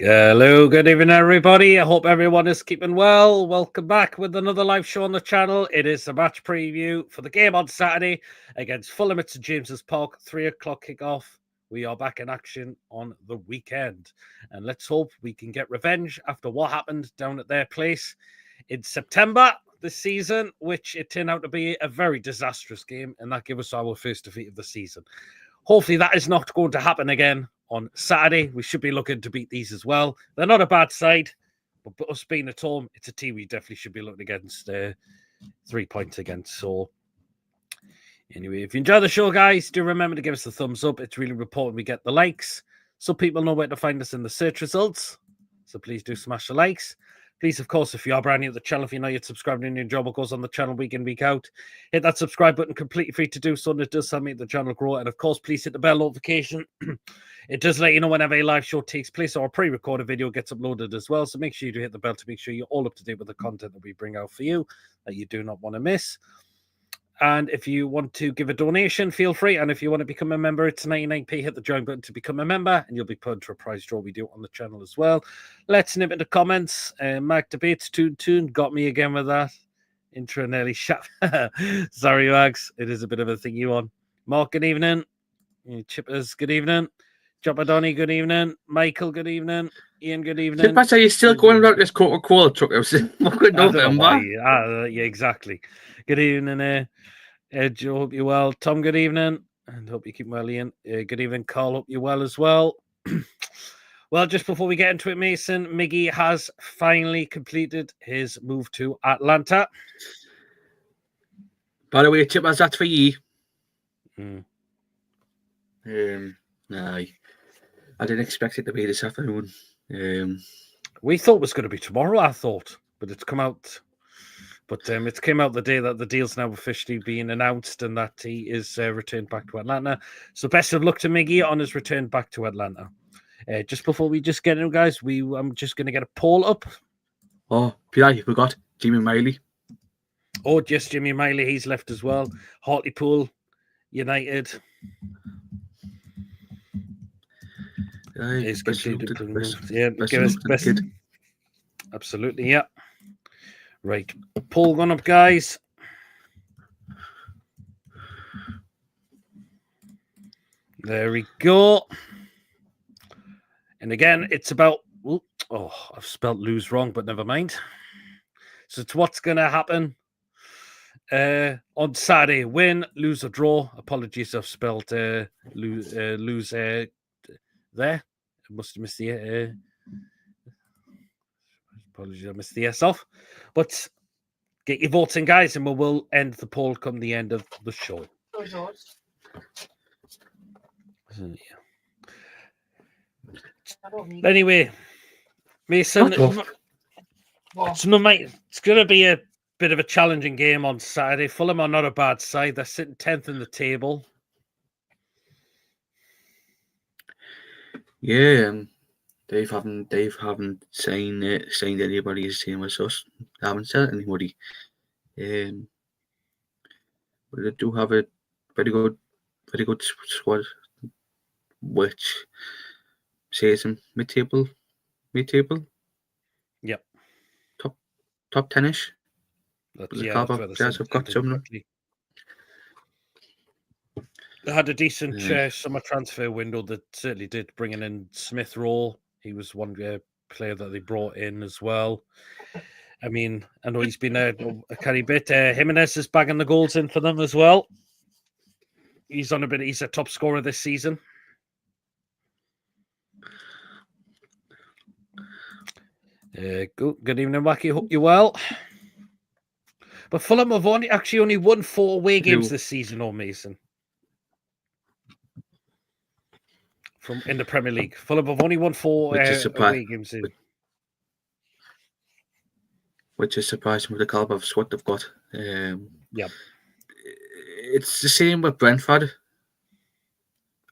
Hello, good evening, everybody. I hope everyone is keeping well. Welcome back with another live show on the channel. It is a match preview for the game on Saturday against Fulham at St James's Park, 3 o'clock kickoff. We are back in action on the weekend, and let's hope we can get revenge after what happened down at their place in September this season, which it turned out to be a very disastrous game, and that gave us our first defeat of the season. Hopefully that is not going to happen again on Saturday. We should be looking to beat these as well. They're not a bad side, but us being at home, it's a team we definitely should be looking against 3 points against. So anyway, if you enjoy the show, guys, do remember to give us a thumbs up. It's really important we get the likes so people know where to find us in the search results. So please do smash the likes. Please, of course, if you are brand new to the channel, if you're not yet subscribed and you enjoy what goes on the channel week in, week out, hit that subscribe button, completely free to do so, and it does help make the channel grow. And, of course, please hit the bell notification. It does let you know whenever a live show takes place or a pre-recorded video gets uploaded as well. So make sure you do hit the bell to make sure you're all up to date with the content that we bring out for you that you do not want to miss. And if you want to give a donation, feel free. And if you want to become a member, it's 99p. Hit the join button to become a member, and you'll be put into a prize draw we do on the channel as well. Let's nip into comments. Mark Debates, Toon, got me again with that. Intro nearly shut. Sorry, Max. It is a bit of a thing you on. Mark, good evening. Chippers, good evening. Jopadoni, good evening. Michael, good evening. Ian, good evening. Chippers, are you still going about this Coca-Cola truck? I don't know why. Yeah, exactly. Good evening, Joe, hope you're well. Tom, good evening. And hope you keep well, Ian. Good evening, Carl. Hope you're well as well. Well, just before we get into it, Mason, Miggy has finally completed his move to Atlanta. By the way, Chippers, that's for you. Aye. I didn't expect it to be this afternoon. We thought it was going to be tomorrow, I thought. But it's come out... But it came out the day that the deal's now officially being announced and that he is returned back to Atlanta. So best of luck to Miggy on his return back to Atlanta. Just before we just get in, guys, I'm just going to get a poll up. Oh, Peter, you forgot Jimmy Miley. Oh, yes, Jimmy Miley, he's left as well. Hartlepool United. He's completed. Best. Absolutely, yeah. Right, poll going up, guys. There we go. And again, it's about... Oh, I've spelled lose wrong, but never mind. So it's what's going to happen on Saturday. Win, lose, or draw. Apologies, I've spelled lose there. I must have missed the... Apologies, I missed the S off. But get your votes in, guys, and we will end the poll come the end of the show. Anyway, Mason, it's going to be a bit of a challenging game on Saturday. Fulham are not a bad side. They're sitting 10th in the table. Yeah, Dave haven't signed anybody the same as us. They haven't sent anybody. But they do have a very good squad, which says them mid-table. Yep. Top 10-ish. Yeah, have got some. They had a decent summer transfer window that certainly did, bringing in Smith Rowe. He was one player that they brought in as well. I mean, I know he's been a carry bit. Jimenez is bagging the goals in for them as well. He's on a bit. He's a top scorer this season. Good evening, Wacky. Hope you're well. But Fulham have only won 4 away games this season, or Mason. In the Premier League. Fulham have only won 4 away games in. Which is surprising with the caliber of squad they've got. Yeah. It's the same with Brentford.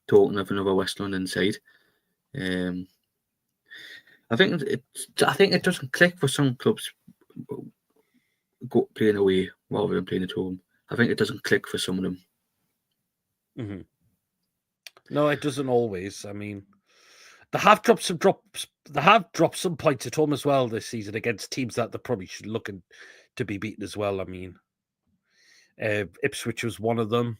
Talking of another West London side. I think it doesn't click for some clubs playing away rather than playing at home. I think it doesn't click for some of them. Mm-hmm. No, it doesn't always. I mean, They have dropped some drops. They have dropped some points at home as well this season against teams that they probably should looking to be beaten as well. I mean, Ipswich was one of them.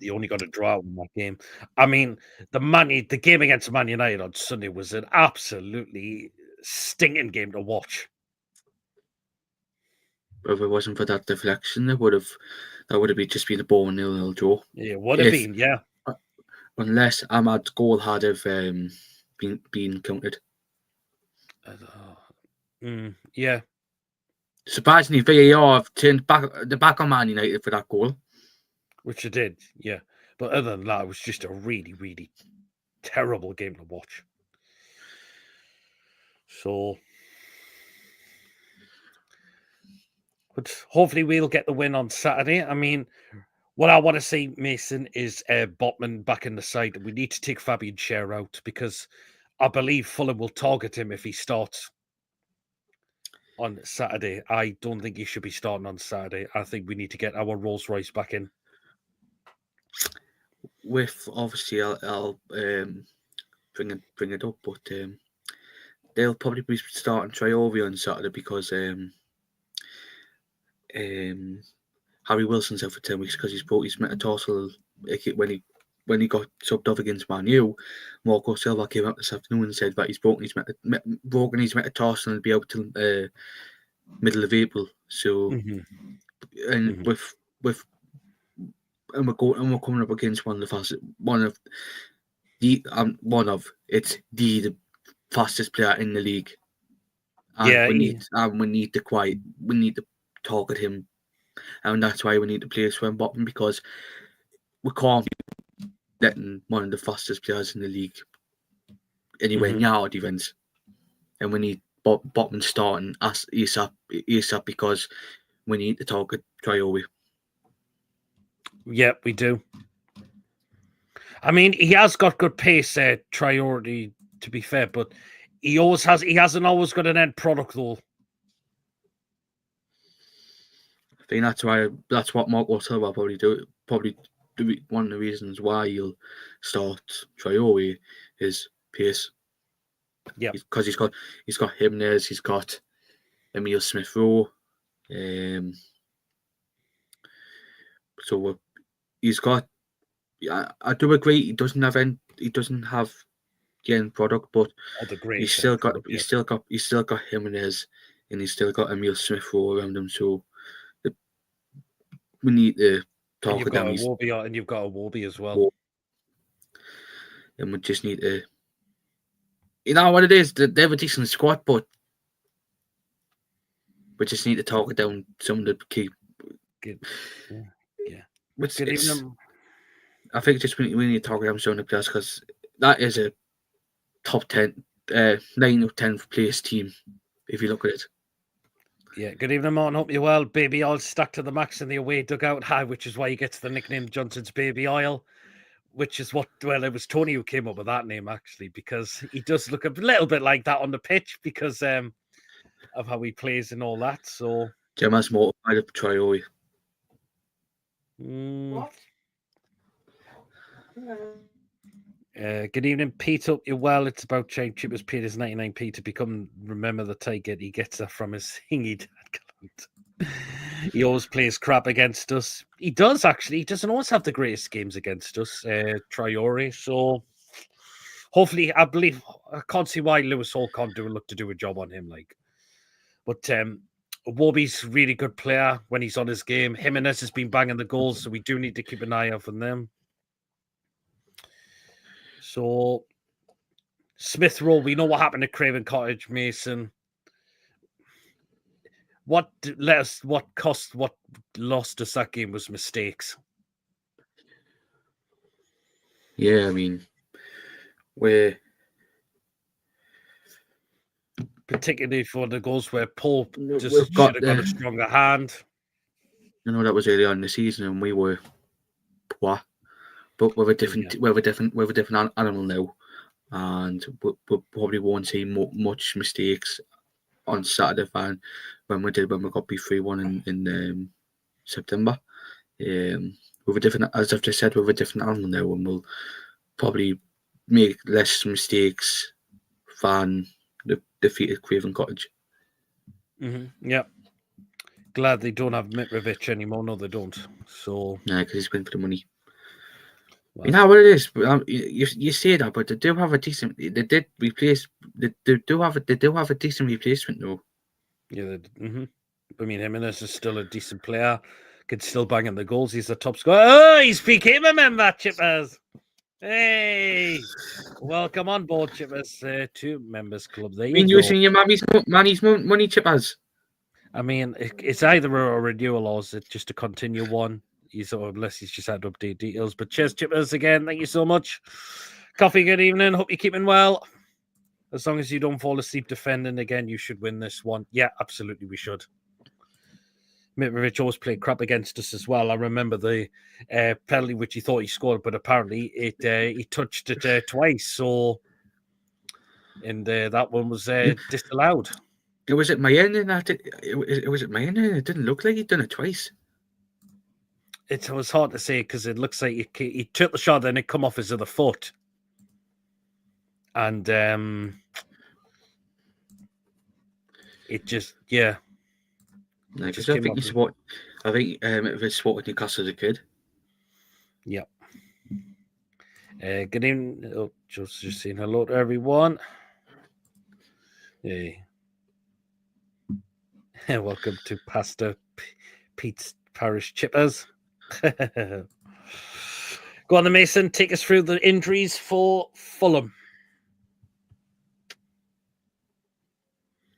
They only got a draw in that game. I mean, the game against Man United on Sunday was an absolutely stinging game to watch. If it wasn't for that deflection, that would have just been a boring 0-0 draw. Yeah, it would have been, yeah. Unless Ahmad's goal had have been counted. Yeah. Surprisingly, VAR have turned back on Man United for that goal. Which it did, yeah. But other than that, it was just a really, really terrible game to watch. So, but hopefully we'll get the win on Saturday. I mean, what I want to see, Mason, is Botman back in the side. We need to take Fabian Schär out because I believe Fulham will target him if he starts on Saturday. I don't think he should be starting on Saturday. I think we need to get our Rolls Royce back in. With obviously, I'll bring it up, but they'll probably be starting Traore on Saturday because Harry Wilson's out for 10 weeks because he's broke his metatarsal when he got subbed off against Man U. Marco Silva came out this afternoon and said that he's broken his metatarsal and will be out till middle of April. So, and we're coming up against one of the fastest player in the league. And we need to target him, and that's why we need to play swim bottom because we can't be letting one of the fastest players in the league anywhere near our defence, and we need bottom starting as ASAP because we need to target Traore. Yeah, we do. I mean, he has got good pace, Traore, to be fair, but he hasn't always got an end product though. I think that's what Marco Silva probably do one of the reasons why he'll start Traore is pace. Yeah, because he's got Jimenez, he's got Emile Smith-Rowe, so he's got. I do agree. He doesn't have the end product, but he's still got Jimenez, and he's still got Emile Smith-Rowe around him. So we need to target them. And you've got a Warby as well. And we just need to. You know what it is? They have a decent squad, but we just need to target down some of the key. Yeah. I think just we need to target down some of the players because that is a top 10, 9 or 10th place team if you look at it. Yeah, good evening, Martin. Hope you're well. Baby oil stuck to the max in the away dugout high, which is why he gets the nickname Johnson's Baby Oil, which is it was Tony who came up with that name, actually, because he does look a little bit like that on the pitch because of how he plays and all that. So, Gemma's mortified of Traore. What? Good evening, Pete. Hope you're well. It's about Chip Chippers Peters 99p to become Remember the Tiger. He gets that from his thingy dad. He always plays crap against us. He does, actually. He doesn't always have the greatest games against us, Traore. So hopefully, I can't see why Lewis Hall can't look to do a job on him. But Warby's really good player when he's on his game. Jimenez has been banging the goals, so we do need to keep an eye out on them. So Smith-Rowe, we know what happened to Craven Cottage, Mason. What lost us that game was mistakes. Yeah, I mean, particularly for the goals where Paul just should have got a stronger hand. I know that was early on in the season, and we were poor, but we're a different animal now, and we probably won't see much mistakes on Saturday when we got beat 3-1 in September. with a different, as I've just said, with a different animal now, and we'll probably make less mistakes than the defeated Craven Cottage. Yeah. Glad they don't have Mitrovic anymore. No, they don't. So Yeah, because he's going for the money. well, You know what it is. You say that, but they do have a decent. They did replace. They do have a decent replacement though. yeah. I mean, Jimenez is still a decent player. Could still bang in the goals. He's the top scorer. Oh, he's became a member, Chippers. Hey, welcome on board, Chippers, to Members Club. There I mean, you go. using your money's money, Chippers. I mean, it's either a renewal or is it just to continue one. Unless he's just had to update details. But cheers, Chippers, again. Thank you so much. Coffee, good evening. Hope you're keeping well. As long as you don't fall asleep defending again, you should win this one. Yeah, absolutely, we should. Mitrovic always played crap against us as well. I remember the penalty which he thought he scored, but apparently he touched it twice. So, and that one was disallowed. It was at my end, and it was at my end, and it didn't look like he'd done it twice. It was hard to say because it looks like he took the shot and it come off his other foot, and it just Because I think it was spotted Newcastle as a kid. Yep. Good evening. Oh, just saying hello to everyone. Hey. Welcome to Pastor Pete's Parish Chippers. Go on, Mason. Take us through the injuries for Fulham.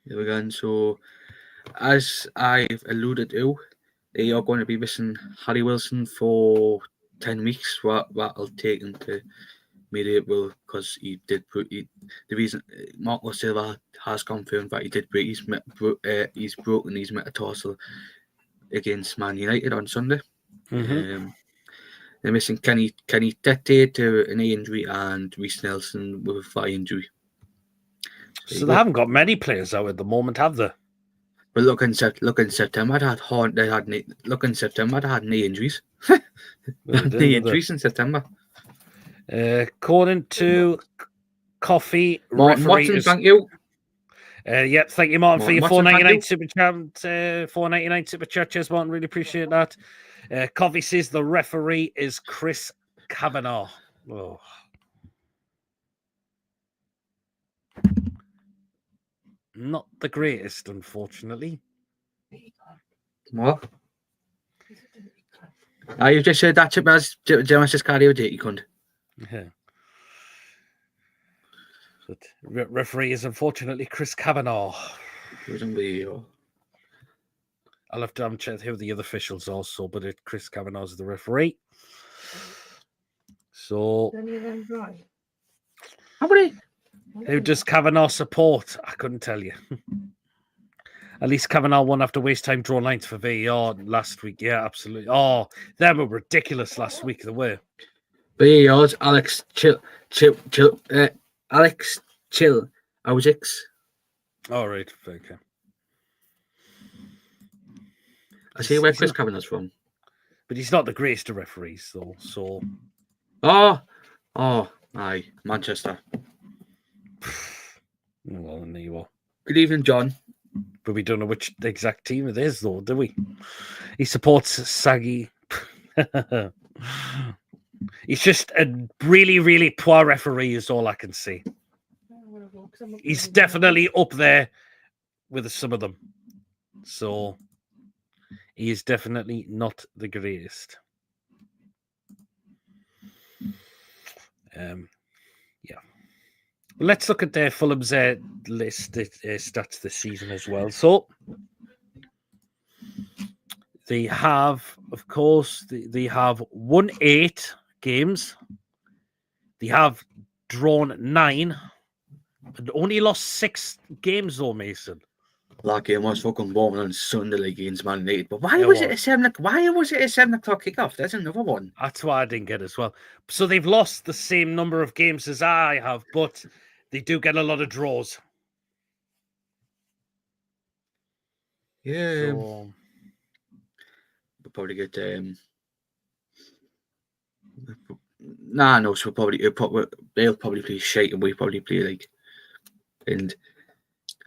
There we go. So, as I've alluded to, they are going to be missing Harry Wilson for 10 weeks. That'll take him to mid-April because the reason Marco Silva has confirmed that he did break he's broken his metatarsal against Man United on Sunday. Mm-hmm. They're missing Kenny Tete to an knee injury and Reece Nelson with a thigh injury. So they haven't got many players out at the moment, have they? But look in September, they had knee injuries. Knee injuries in September. According to Coffee, Martin Watson, thank you. Yep, thank you, Martin, for your Watson, $4.99 super chat. $4.99 super chat. Cheers, Martin. Really appreciate that. Coffee says the referee is Chris Kavanagh. Oh. Not the greatest, unfortunately. What? You just said that Chip as Genesis cardio date, you couldn't. Yeah. But referee is unfortunately Chris Kavanagh. I'll have to check who the other officials also, but Chris Kavanagh is the referee. So, who does Kavanagh support? I couldn't tell you. At least Kavanagh won't have to waste time drawing lines for VAR last week. Yeah, absolutely. Oh, they were ridiculous last week. They were. VAR's Alex Chill. Alex Chill. All right. Okay. I see where Chris Kavanagh's from. But he's not the greatest of referees, though. So. Aye, Manchester. Well, there you are. Good evening, John. But we don't know which exact team it is, though, do we? He supports Saggy. He's just a really, really poor referee, is all I can say. He's definitely up there with some of them. So he is definitely not the greatest. Yeah. Let's look at Fulham's list stats this season as well. So they have, of course, they have won 8 games. They have drawn 9, but only lost 6 games though, Mason. That game was fucking boring on Sunday against Man United. But why was it a 7 o'clock kickoff? There's another one. That's what I didn't get as well. So they've lost the same number of games as I have, but they do get a lot of draws. Yeah. So We'll probably get Nah, no. So they'll probably play shite, and we probably play like. And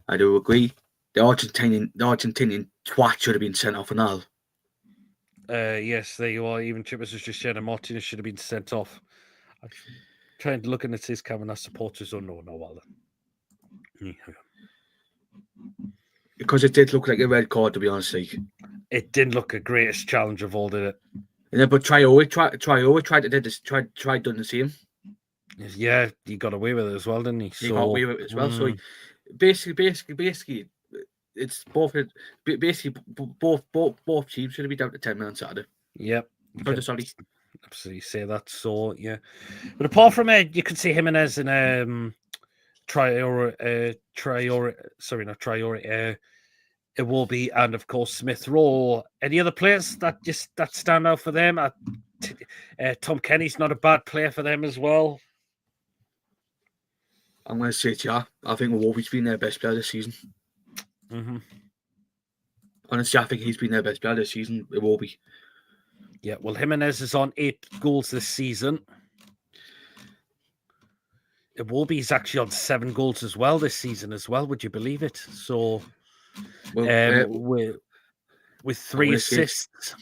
I do agree. The Argentinian twat should have been sent off and all. Yes, there you are. Even Chippers has just said that Martinez should have been sent off. I'm trying to look at his camera. Supporters don't know well then. Because it did look like a red card, to be honest. Like, it didn't look the greatest challenge of all, did it? Yeah, but Traore tried to do this. Tried done the same. Yeah, he got away with it as well, didn't he? He got away with it as well. So basically, it's both. Basically, both teams should have been down to 10 men on Saturday. Yep. Sorry. Absolutely say that. So yeah, but apart from it, you can see Jimenez and Traore. Sorry, not Traore. It will be, and of course Smith Rowe. Any other players that stand out for them? Tom Kenny's not a bad player for them as well. I'm going to say it, yeah. I think Wolvie's been their best player this season. Mm-hmm. Honestly, I think he's been their best player this season. It will be. Yeah, well, Jimenez is on 8 goals this season. Iwobi's actually on 7 goals as well this season as well. Would you believe it? So, with 3 assists.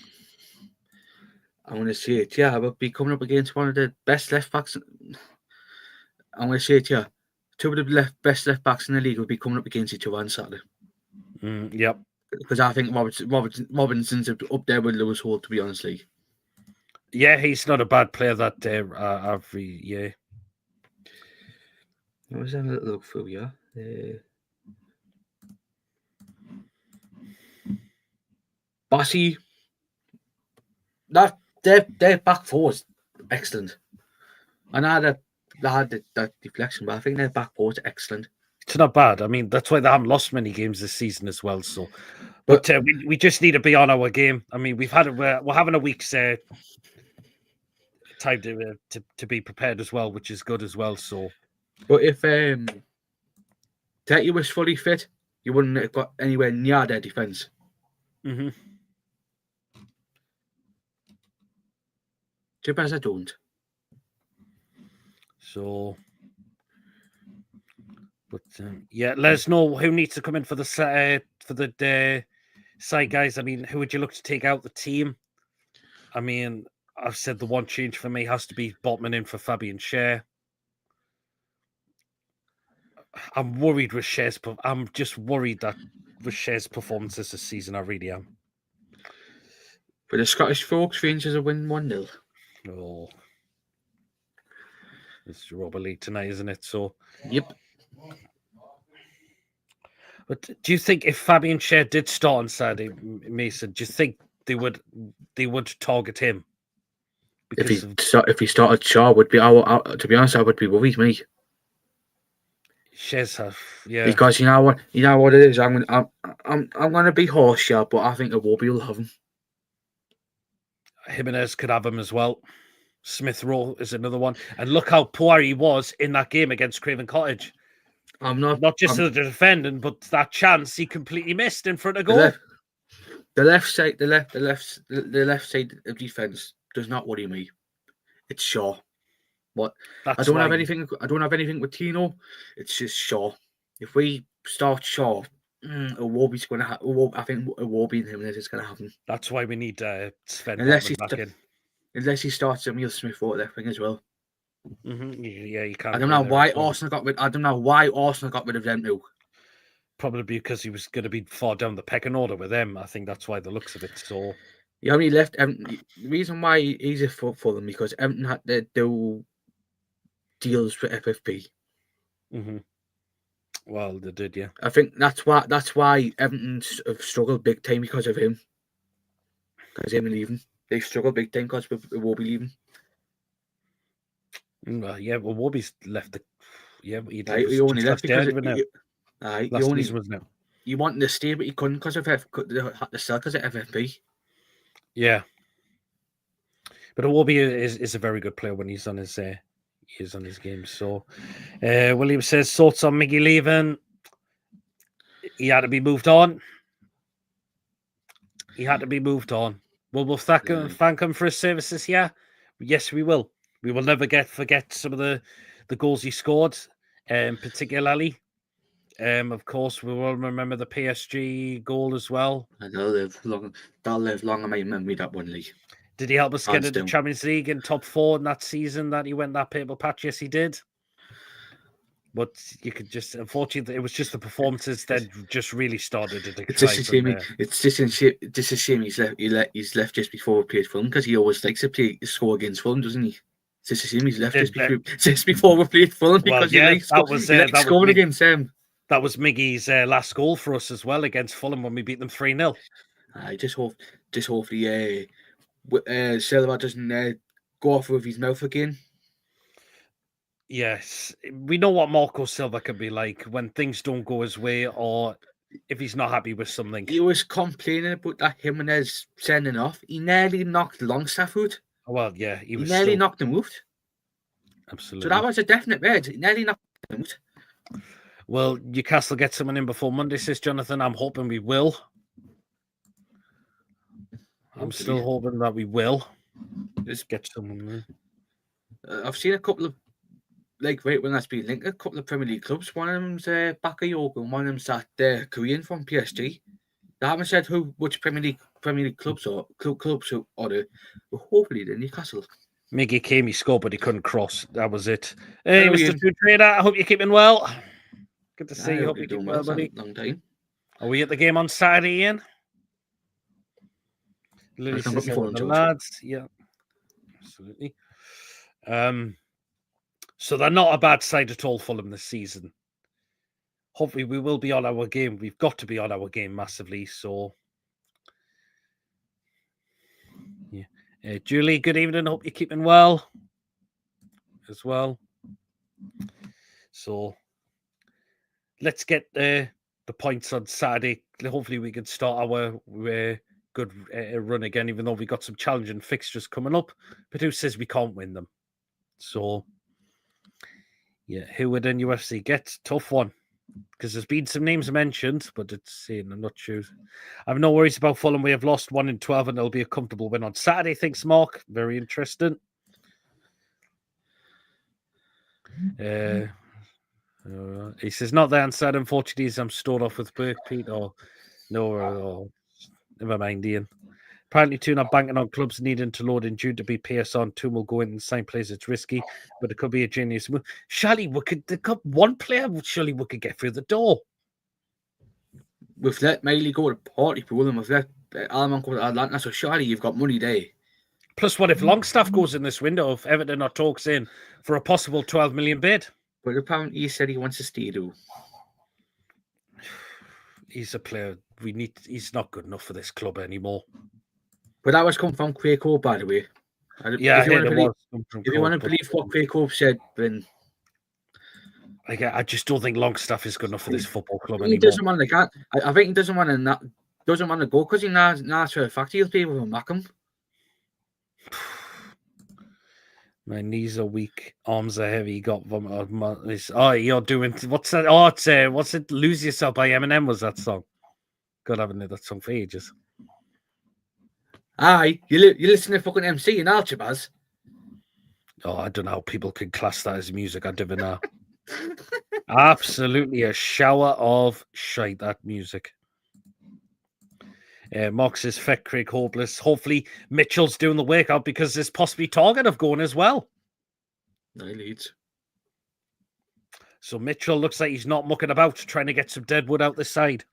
I'm going to say it, yeah. We'll be coming up against one of the best left backs. I'm going to say it, yeah. 2 of the best left backs in the league will be coming up against each other on Saturday. Yep. Because I think Robinson's up there with Lewis Hall, to be honest. Like. Yeah, he's not a bad player that yeah. I was having a little look through, yeah. Bassey, their back four is excellent. And I had that deflection, but I think their back four is excellent. It's not bad. I mean, that's why they haven't lost many games this season as well. So, but we just need to be on our game. I mean, we're having a week's time to be prepared as well, which is good as well. So, but if Teti was fully fit, you wouldn't have got anywhere near their defense. Mm-hmm. Chippers, I don't. So. But yeah, let us know who needs to come in for the side, guys. I mean, who would you look to take out the team? I mean, I've said the one change for me has to be Botman in for Fabian Schär. I'm worried with Schär's. I'm just worried that with Schär's performances this season, I really am. For the Scottish folks, Rangers will win 1-0. Oh, it's Europa League tonight, isn't it? So, yep. But do you think if Fabian Schär did start on Saturday, Mason, do you think they would target him? Because if he started Shaw, would be to be honest, I would be worried, me. Schär's have, yeah. Because you know what it is. I'm gonna be harsh, yeah, but I think Iwobi will have him. Jimenez could have him as well. Smith Rowe is another one, and look how poor he was in that game against Craven Cottage. Not just as a defendant, but that chance he completely missed in front of goal. The left side of defense does not worry me. It's Shaw. But I don't have anything with Tino. It's just Shaw. If we start Shaw, Iwobi's going to have. I think Iwobi and Jimenez is going to happen. That's why we need Sven back in. Unless he starts Emil Smith out there thing as well. Mm-hmm. Yeah, you can't. I don't know why Arsenal got rid. I don't know why Arsenal got rid of them too. Probably because he was going to be far down the pecking order with them. I think that's why the looks of it. So he only left. The reason why he's a for them because Everton had to do deals for FFP. Mm-hmm. Well, they did, yeah. I think that's why Everton have struggled big time because of him. Because him leaving, they've struggled big time because we will be leaving. Yeah, well, Wobby's left the. Yeah, but he only left because he wanted to stay, but he couldn't because of had to sell because of FFP. Yeah, but Wobby is a very good player when he's on his game. So, William says thoughts on Miggy leaving. He had to be moved on. Will we thank him for his services? Yeah, yes, we will. We will never forget some of the goals he scored, particularly. Of course, we will remember the PSG goal as well. And they'll live long. They'll live long in my memory, that one, Lee. Did he help us get Hands into the down. Champions League in top 4 in that season that he went that paper patch? Yes, he did. But you could just, unfortunately, it was just the performances that just really started to decline. It's just a shame. It's just a shame he's left just before we played Fulham, because he always likes to score against Fulham, doesn't he? It's just a shame he's left just before we played Fulham, because he likes scoring against them. That was Miggy's last goal for us as well against Fulham when we beat them 3-0. I just hopefully Silva doesn't go off with his mouth again. Yes, we know what Marco Silva can be like when things don't go his way, or if he's not happy with something. He was complaining about that Jimenez sending off. He nearly knocked Longstaff out. Well, yeah, he nearly knocked him out. Absolutely. So that was a definite red. He nearly knocked him out. Well, Newcastle get someone in before Monday, says Jonathan. I'm hoping we will. I'm still hoping that we will. Just get someone in. I've seen a couple of, like, right when that's been linked, a couple of Premier League clubs. One of them's Bakayoko and one of them's that Korean from PSG. They haven't said which Premier League clubs are they. But hopefully they're Newcastle. Miggy came, he scored, but he couldn't cross. That was it. Hey, Mr. Food Trader, I hope you're keeping well. Good to see you. Hope you're keeping well, buddy. Long time. Are we at the game on Saturday, Ian? Lily says the lads. Yeah, absolutely. So they're not a bad side at all, Fulham, this season. Hopefully we will be on our game. We've got to be on our game massively. So, yeah. Julie, good evening. Hope you're keeping well as well. So let's get the points on Saturday. Hopefully we can start our good run again, even though we got some challenging fixtures coming up. But who says we can't win them? So, yeah, who would UFC get? Tough one. Because there's been some names mentioned, but I'm not sure. I have no worries about Fulham. We have lost 1 in 12, and it'll be a comfortable win on Saturday. Thanks, Mark. Very interesting. He says, not the answer. Unfortunately, I'm stored off with Burke, Pete. No, never mind, Ian. Apparently, two not banking on clubs needing to load in June to be Pearson. Two will go in the same place. It's risky, but it could be a genius move. Surely we could. One player. Surely we could get through the door. We've let Miley go to Partypool, and we've let Alman go to Atlanta. So surely you've got money there. Plus, what if Longstaff goes in this window? If Everton or talks in for a possible 12 million bid? But apparently, he said he wants to stay, though. He's a player we need. He's not good enough for this club anymore. But that was come from Craig Hope, by the way. Yeah, if you want to believe what Craig Hope said, then I just don't think Longstaff is good enough for this football club anymore. He doesn't want to. I think he doesn't want to go because he knows for a fact he'll be able to mack him. My knees are weak, arms are heavy. Got vomit. Oh, you're doing what's that? Oh, it's what's it? Lose Yourself by Eminem was that song? God, I haven't heard that song for ages. Aye, you listen to fucking MC and Alchabaz. Oh, I don't know how people can class that as music. I don't know. Absolutely a shower of shite, that music. Mark says, feck Craig hopeless. Hopefully Mitchell's doing the workout because there's possibly Target of going as well. No, Leeds. So Mitchell looks like he's not mucking about trying to get some dead wood out this side.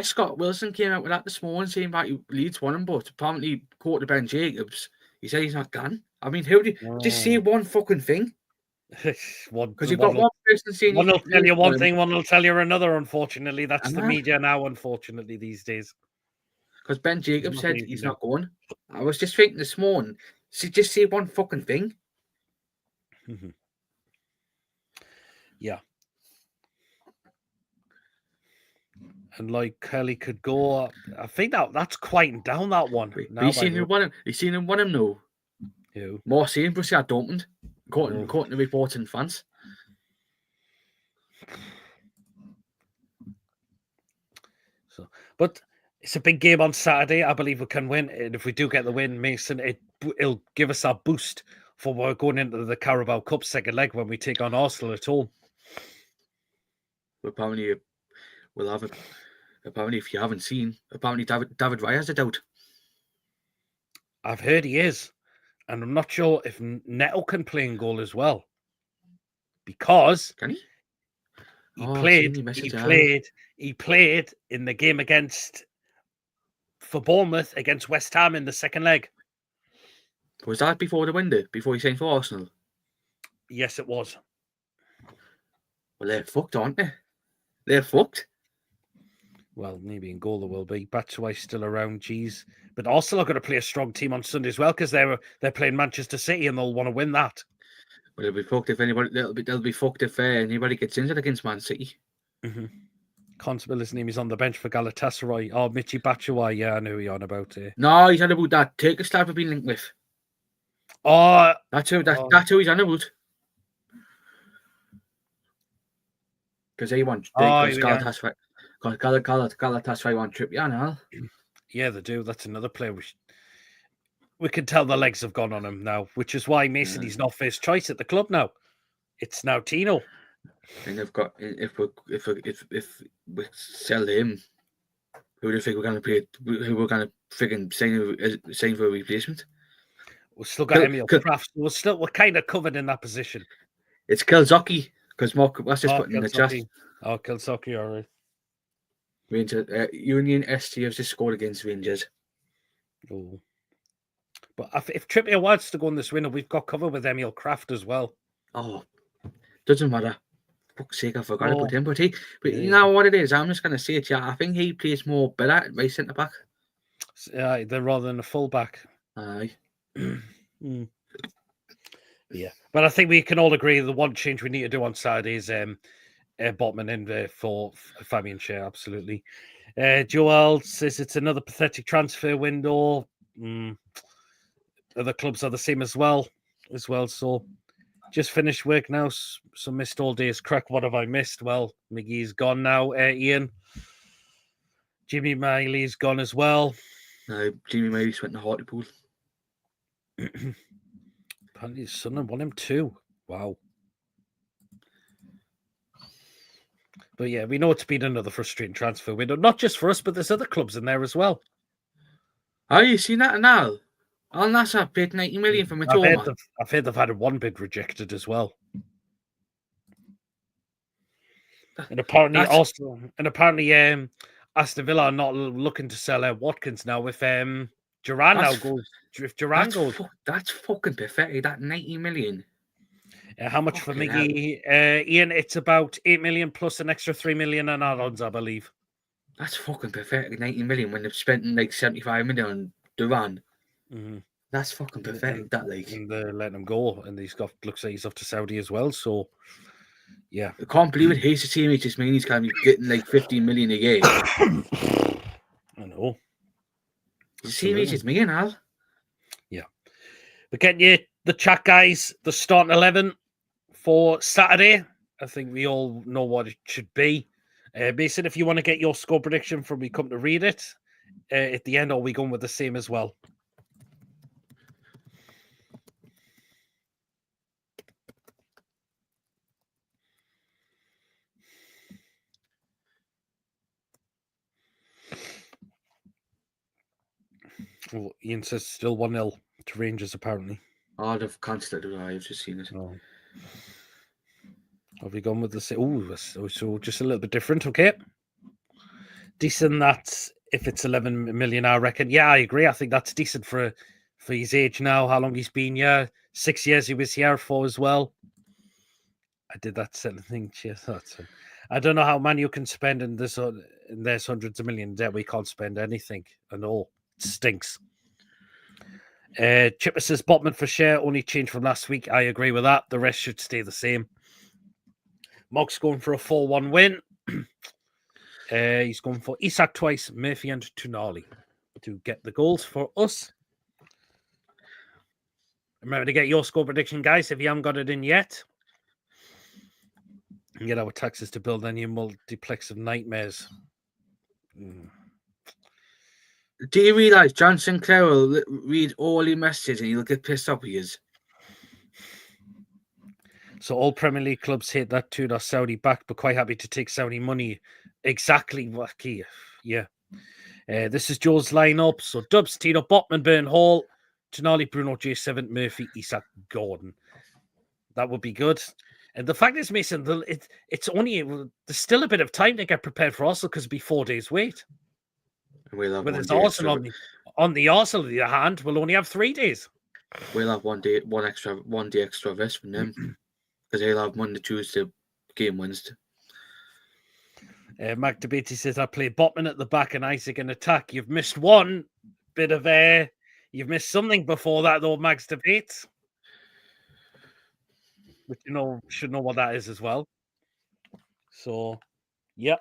Scott Wilson came out with that this morning saying that Leeds won him, but apparently caught to Ben Jacobs. He said he's not gone. I mean, how do you just say one fucking thing? Because you've got one person saying one will tell you one thing, one will tell you another. Unfortunately, that's the media now. Unfortunately, these days. Because Ben Jacobs said he's not going. I was just thinking this morning, just say one fucking thing. Yeah. And like Kelly could go. I think that's quieting down that one. You seen him won him? You seen him won him? No. Who? More seeing Borussia Dortmund. Caught the reports in France. So, but it's a big game on Saturday. I believe we can win, and if we do get the win, Mason, it'll give us a boost for we're going into the Carabao Cup second leg when we take on Arsenal at home. Apparently, we'll have it. Apparently, if you haven't seen, apparently David Raya's a doubt. I've heard he is, and I'm not sure if Neto can play in goal as well, because Can he? He played in the game for Bournemouth against West Ham in the second leg. Was that before the window? Before he signed for Arsenal? Yes, it was. Well, they're fucked, aren't they? They're fucked. Well, maybe in goal there will be. Batshuayi's still around, geez. But Arsenal are going to play a strong team on Sunday as well because they're playing Manchester City and they'll want to win that. Well, they'll be fucked if anybody. They'll be fucked if anybody gets injured against Man City. Mm-hmm. Constable, his name is on the bench for Galatasaray. Oh, Michy Batshuayi. Yeah, I know who you're on about. No, he's on about that Turkish lad we've been linked with. Oh, that's who he's on about. Because they want Galatasaray. Galatasaray want Trippier now. Yeah, they do. That's another player. We can tell the legs have gone on him now, which is why Mason he's not first choice at the club now. It's now Tino. And they've got if we sell him, who do you think we're going to pay? Who we're going to frigging sign for a replacement? We've still got Emil Kraft. We're kind of covered in that position. It's Kilzoki because Mark was just putting in the chat. Oh, Kilzoki, all right. Rangers, Union ST have just scored against Rangers. Oh. But if Trippier wants to go in this window, we've got cover with Emil Kraft as well. Oh, doesn't matter. Fuck's sake, I forgot about him. But you know what it is? I'm just going to say it, yeah. I think he plays more better at right centre back. Than rather than a full back. Aye. Yeah, but I think we can all agree the one change we need to do on Saturday is Botman in for Fabian Schär, absolutely. Joel says it's another pathetic transfer window. Other clubs are the same as well. So just finished work now. So missed all day's crack. What have I missed? Well, Miggy's gone now. Ian. Jimmy Miley's gone as well. No, Jimmy Miley's went in the Hartlepool. Apparently his son won him too. Wow. But yeah, we know it's been another frustrating transfer window. Not just for us, but there's other clubs in there as well. Oh, you seen that now? Al Nassr paid 90 million for Mitoma. I've heard they've had one bid rejected as well. And apparently Aston Villa are not looking to sell Watkins now. If Duran goes, that's fucking pathetic. That 90 million. How much for Miggy? Ian, it's about 8 million plus an extra 3 million in add-ons, I believe. That's fucking pathetic. 90 million when they've spent like 75 million on Duran. Mm-hmm. That's fucking pathetic. And they're letting him go, and looks like he's off to Saudi as well. So, yeah, I can't believe it. He's the team. It just means he's going to be getting like 15 million a year. I know. The team is me and Al. Yeah, we're getting you the chat, guys. The starting 11 for Saturday. I think we all know what it should be. Mason, if you want to get your score prediction from we come to read it at the end, or are we going with the same as well? Well, Ian says still 1-0 to Rangers, apparently. Oh, they've cancelled it. I've just seen it. Oh. Have we gone with the same? Oh, so just a little bit different, okay. Decent, that's if it's 11 million, I reckon. Yeah, I agree. I think that's decent for his age now, how long he's been here. 6 years he was here for as well. I did that certain thing. I don't know how Man U can spend in there's hundreds of millions debt. We can't spend anything at all. It stinks. Chipper says Botman for Schär only changed from last week. I agree with that. The rest should stay the same. Mog's going for a 4-1 win. He's going for Isak twice, Murphy and Tonali to get the goals for us. Remember to get your score prediction, guys, if you haven't got it in yet. And get our taxes to build a new multiplex of nightmares. Do you realise John Sinclair will read all your messages and he'll get pissed off with you? So all Premier League clubs hate that tune are Saudi back, but quite happy to take Saudi money. Exactly, Wacky. Yeah. This is Joe's lineup. So Dubs, Tino, Botman, Burn Hall, Tonali, Bruno, J7, Murphy, Isak, Gordon. That would be good. And the fact is, Mason, it's only there's still a bit of time to get prepared for Arsenal because it'll be 4 days wait. We'll have Whereas Arsenal on the Arsenal on the other hand, we'll only have 3 days. We'll have one day extra rest from them because they'll have Monday, Tuesday, game Wednesday. Mac Debate says I play Botman at the back and Isaac in attack. You've missed one bit of air. You've missed something before that, though, Max Debate. But should know what that is as well. So, yep.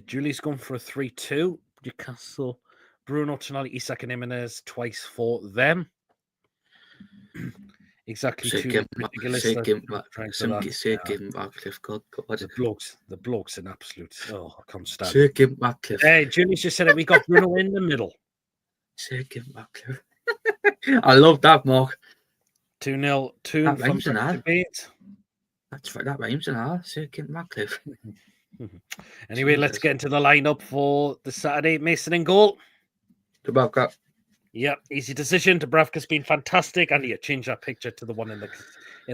Julie's gone for a 3-2. Newcastle, Bruno, Tonali, Isak, and Jimenez twice for them. Exactly. Give him Radcliffe. God. The blokes an absolute. Oh, I can't stand. Sir Kim Radcliffe. Hey, Julie's just said it. We got Bruno in the middle. Sir Kim Radcliffe. I love that, Mark. 2-0. That rhymes in R. Debate. That's right. That rhymes in R. Sir Kim Radcliffe. Anyway, let's get into the lineup for the Saturday. Mason in goal. Dubravka. Yeah, easy decision. Dubravka's been fantastic. I need to change that picture to the one in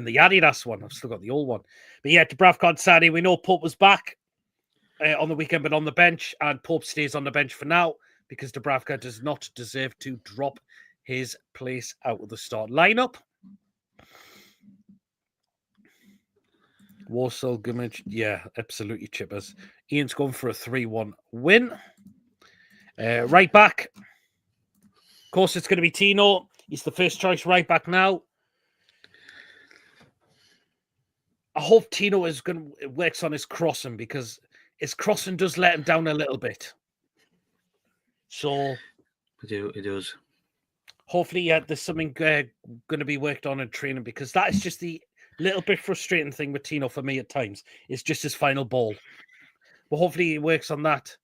the Adidas one. I've still got the old one. But yeah, Dubravka on Saturday. We know Pope was back on the weekend, but on the bench, and Pope stays on the bench for now because Dubravka does not deserve to drop his place out of the start lineup. Warsaw, Gummidge, yeah, absolutely chippers. Ian's going for a 3-1 win. Right back. Of course, it's going to be Tino. He's the first choice right back now. I hope Tino works on his crossing because his crossing does let him down a little bit. So it does. Hopefully, there's something going to be worked on in training because that is just the little bit frustrating thing with Tino for me at times. It's just his final ball. But hopefully he works on that,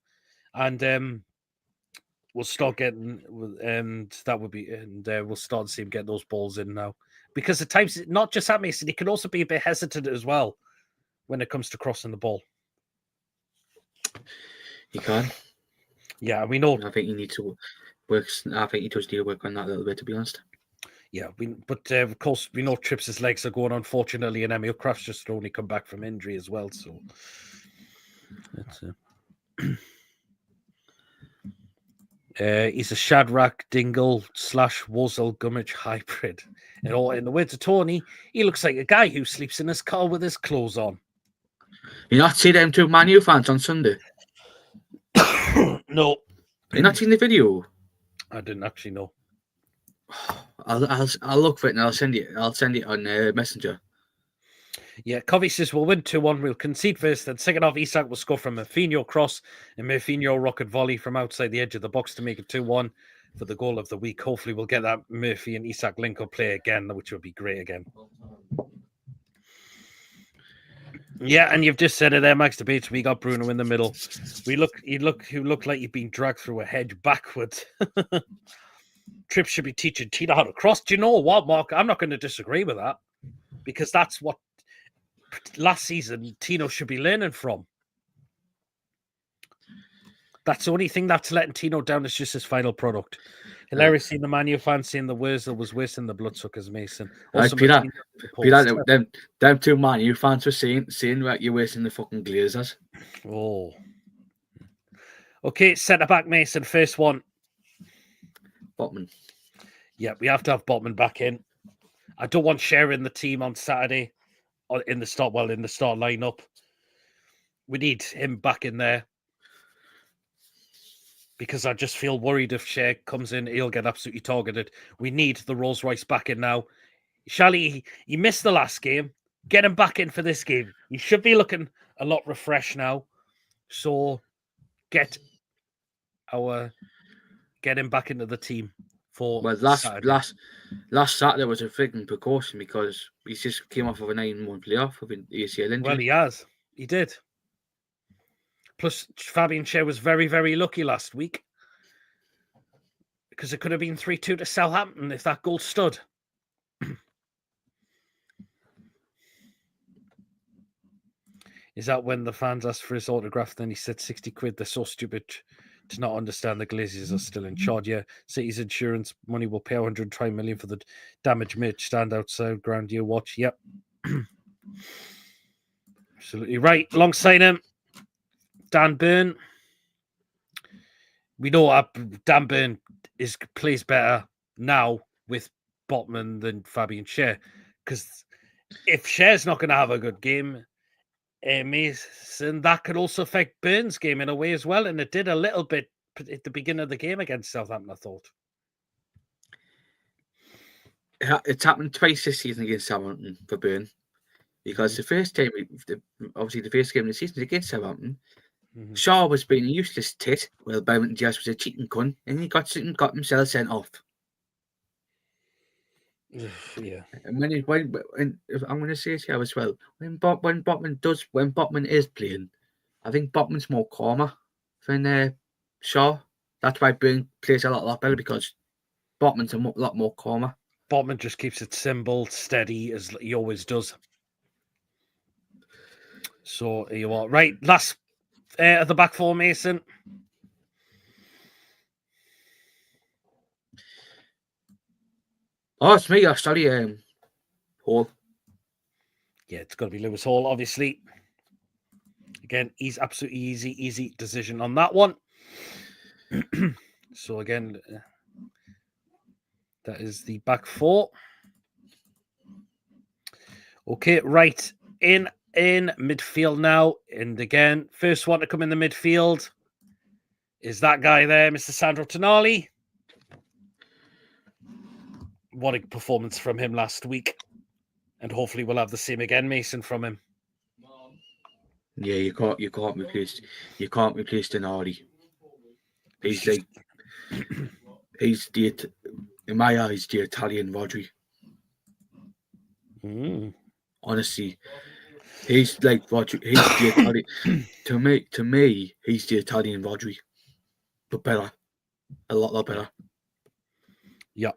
and we'll start getting, and that would be, and we'll start to see him get those balls in now. Because at times, not just at Mason, he can also be a bit hesitant as well when it comes to crossing the ball. He can. Yeah, we know. I think he needs to work. I think he does need to work on that a little bit, to be honest. Yeah, but of course we know Trips' legs are going. Unfortunately, and Emil Kraft's just only come back from injury as well. So that's he's a Shadrach Dingle / Wozell Gummidge hybrid. And in the words of Tony, he looks like a guy who sleeps in his car with his clothes on. You not see them two Man U fans on Sunday? No. You not seen the video? I didn't actually know. I'll look for it and I'll send it on Messenger. Yeah, Covey says we'll win 2-1. We'll concede first, then second half Isak will score from a Mourinho cross and Mourinho rocket volley from outside the edge of the box to make it 2-1 for the goal of the week. Hopefully we'll get that Murphy and Isak link-up play again, which would be great again. Yeah, and you've just said it there, Max Debates. We got Bruno in the middle. You look like you've been dragged through a hedge backwards. Tripp should be teaching Tino how to cross. Do you know what, Mark? I'm not going to disagree with that because that's what last season Tino should be learning from. That's the only thing that's letting Tino down is just his final product. Hilarious seeing the Man U fans saying the Wurzel was worse than the Bloodsuckers, Mason. Also, Peter, them two Man U fans were saying that you're wasting the fucking Glazers. Oh. Okay, centre back, Mason. First one. Botman. Yeah, we have to have Botman back in. I don't want sharing the team on Saturday in the start lineup. We need him back in there because I just feel worried if Shea comes in, he'll get absolutely targeted. We need the Rolls Royce back in now. Shally, he missed the last game. Get him back in for this game. He should be looking a lot refreshed now. So get him back into the team for last Saturday was a freaking precaution because he just came off of a 9-1 playoff with an ACL injury. Well, he has. He did. Plus, Fabian Schär was very, very lucky last week. because it could have been 3-2 to Southampton if that goal stood. Is that when the fans asked for his autograph? Then he said 60 quid. They're so stupid to not understand the Glazers are still in charge. Yeah, City's insurance money will pay 120 million for the damage made. Stand outside ground. You watch. Yep. Absolutely right. Alongside him, Dan Burn. We know Dan Burn plays better now with Botman than Fabian Schär, because if Scher's not going to have a good game, Mason, that could also affect Burn's game in a way as well, and it did a little bit at the beginning of the game against Southampton, I thought. It's happened twice this season against Southampton for Burn, because the first game, obviously the first game of the season against Southampton, Shaw was being a useless tit, while Bowman Diaz was a cheating cunt, and he got himself sent off. Yeah. And when I'm going to say it here as well, when Botman is playing, I think Botman's more calmer than Shaw. That's why Burn plays a lot better, because Botman's a lot more calmer. Botman just keeps it simple, steady, as he always does. So you are right. Last at the back four, Mason. Oh, it's me. Sorry, Hall. Yeah, it's got to be Lewis Hall, obviously. Again, he's absolutely easy decision on that one. So again, that is the back four. Okay, right in midfield now, and again, first one to come in the midfield is that guy there, Mr. Sandro Tonali. What a performance from him last week, and hopefully we'll have the same again, Mason, from him. Yeah, you can't replace Tonali. He's like in my eyes the Italian Rodri. Honestly, he's like Rodri. He's the Italian. To me, he's the Italian Rodri, but better, a lot better. Yeah.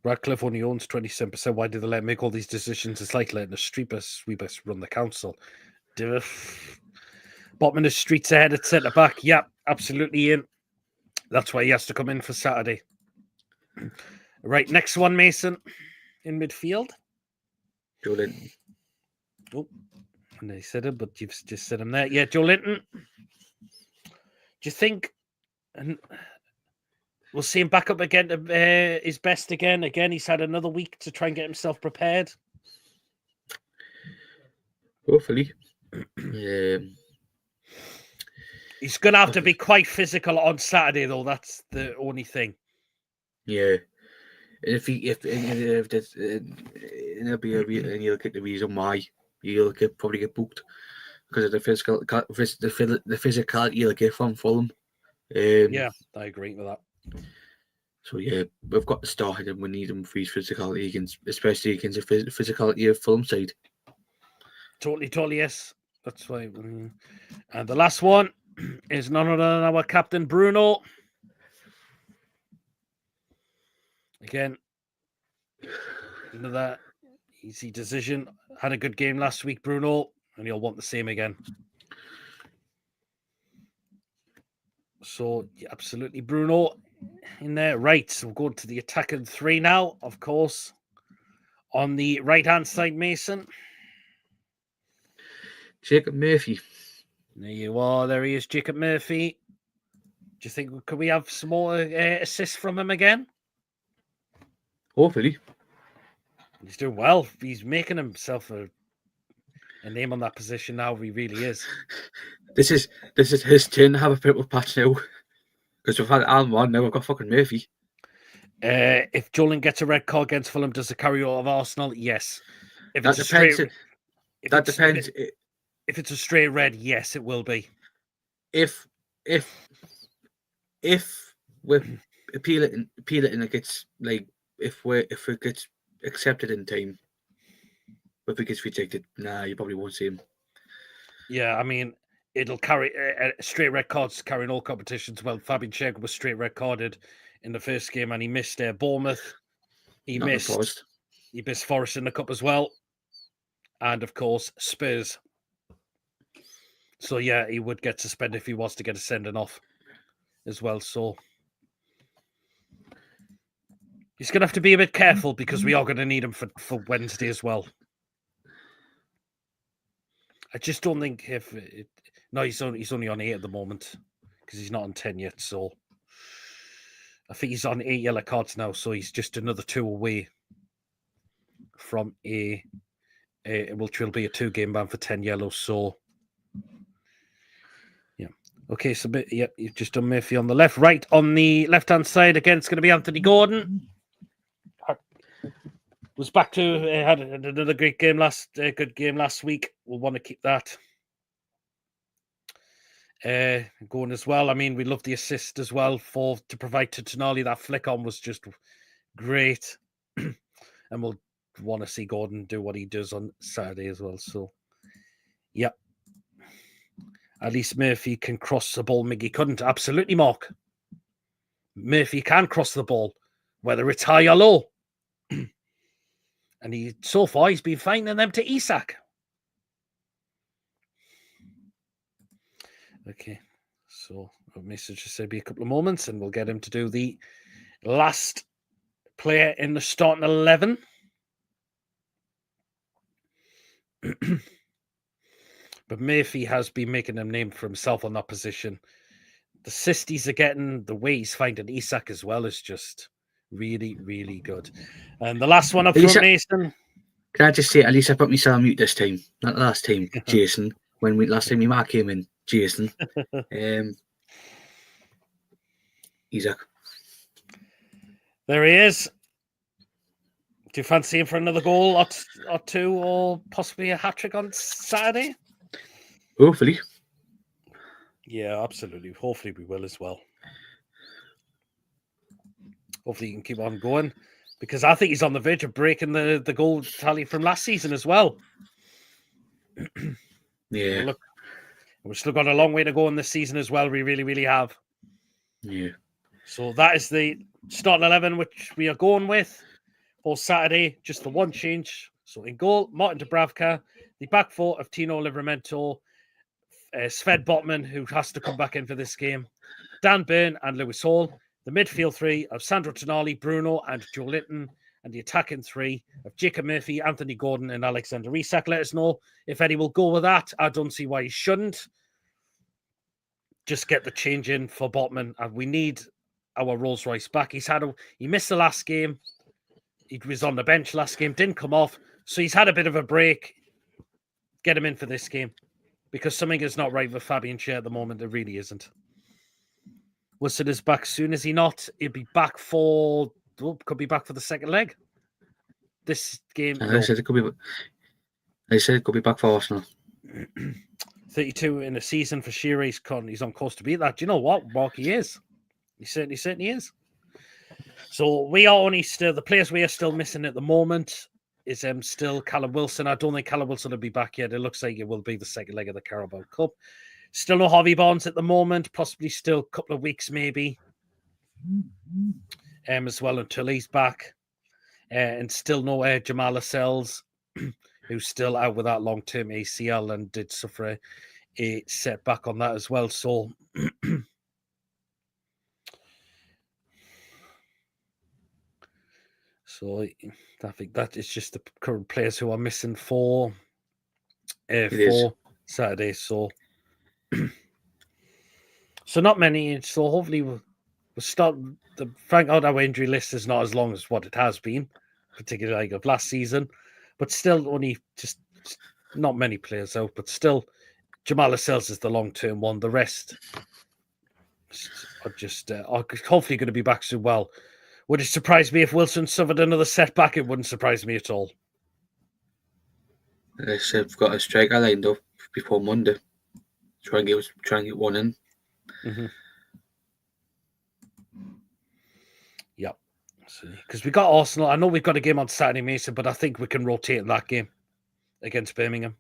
Radcliffe only owns 27%. Why did they let him make all these decisions? It's like letting a sweeper run the council. Botman is streets ahead at centre back. Yeah, absolutely in. That's why he has to come in for Saturday. Right, next one, Mason, in midfield. Joe Linton. Oh, and I said it, but you've just said him there. Yeah, Joe Linton. Do you think we'll see him back up again to his best again? Again, he's had another week to try and get himself prepared. Hopefully. He's going to have to be quite physical on Saturday, though. That's the only thing. Yeah. And if it'll be and you'll get the reason why you'll probably get booked, because of the physicality you'll get from Fulham. Yeah, I agree with that. So yeah, we've got to start and we need him for his physicality especially against the physicality of Fulham side. Totally, yes. That's why. And the last one is none other than our captain Bruno. Again, another easy decision. Had a good game last week, Bruno, and he'll want the same again. So, yeah, absolutely, Bruno in there. Right, so we'll go to the attacking three now, of course. On the right-hand side, Mason. Jacob Murphy. There you are. There he is, Jacob Murphy. Do you think, could we have some more assists from him again? Hopefully. He's doing well. He's making himself a name on that position now. He really is. This is his turn to have a purple patch now. Because we've had Alan one, now we've got fucking Murphy. If Jolin gets a red card against Fulham, does it carry out of Arsenal? Yes. If that depends. Depends. If it's a straight red, yes, it will be. If we appeal it and it gets like if it gets accepted in time, if it gets rejected, you probably won't see him. Yeah, I mean, it'll carry straight red cards carry in all competitions. Well, Fabian Schär was straight red carded in the first game, and he missed Bournemouth. He missed Forest in the cup as well, and of course Spurs. So yeah, he would get suspended if he was to get a sending off as well. So he's going to have to be a bit careful because we are going to need him for Wednesday as well. I just don't think he's only on 8 at the moment because he's not on 10 yet. So I think he's on 8 yellow cards now. So he's just another 2 away from which will be a 2-game ban for 10 yellows. So yeah. Okay, so you've just done Murphy on the left. Right on the left-hand side again, it's going to be Anthony Gordon. Was back to had another great game good game last week. We'll want to keep that going as well. I mean, we love the assist as well to provide to Tonali. That flick on was just great, and we'll want to see Gordon do what he does on Saturday as well. So, yeah, at least Murphy can cross the ball. Miggy couldn't. Absolutely, Mark. Murphy can cross the ball, whether it's high or low. And so far, he's been finding them to Isak. Okay, so a message just said be a couple of moments, and we'll get him to do the last player in the starting 11. But Murphy has been making a name for himself on that position. The assist he's getting, the way he's finding Isak as well is just really, really good. And the last one up front, Mason. Can I just say, at least I put myself on mute this time, not last time, Jason. Last time my came in, Jason. Isak. There he is. Do you fancy him for another goal or 2, or possibly a hat-trick on Saturday? Hopefully. Yeah, absolutely. Hopefully we will as well. Hopefully he can keep on going, because I think he's on the verge of breaking the goal tally from last season as well. Yeah. Look, we've still got a long way to go in this season as well. We really, really have. Yeah. So that is the starting 11 which we are going with for Saturday. Just the one change. So in goal, Martin Dubravka. The back 4 of Tino Livramento, Sven Botman, who has to come back in for this game, Dan Burn and Lewis Hall. The midfield 3 of Sandro Tonali, Bruno and Joe Linton. And the attacking 3 of Jacob Murphy, Anthony Gordon and Alexander Isak. Let us know if Eddie will go with that. I don't see why he shouldn't. Just get the change in for Botman. And we need our Rolls Royce back. He missed the last game. He was on the bench last game, didn't come off. So he's had a bit of a break. Get him in for this game, because something is not right with Fabian Schär at the moment. It really isn't. Wilson is back soon, is he not? He'll be back could be back for the second leg. This game. I said it could be back for Arsenal. 32 in a season for Shearer. He's on course to beat that. Do you know what? Mark, he is. He certainly is. So we are only still, the players we are still missing at the moment is still Callum Wilson. I don't think Callum Wilson will be back yet. It looks like it will be the second leg of the Carabao Cup. Still no Harvey Barnes at the moment. Possibly still a couple of weeks maybe. As well until he's back. And still no Jamal Lascelles, who's still out with that long-term ACL and did suffer a setback on that as well. So so I think that is just the current players who are missing for Saturday. So so not many. So hopefully we'll start. Thank God our injury list is not as long as what it has been, particularly like of last season, but still only just not many players out. But still, Jamal Lascelles is the long-term one. The rest are just are hopefully going to be back soon. Well, would it surprise me if Wilson suffered another setback? It wouldn't surprise me at all. I said we've got a striker lined up before Monday. Try and get one in. Mm-hmm. Yep. Because we got Arsenal. I know we've got a game on Saturday, Mason, but I think we can rotate in that game against Birmingham.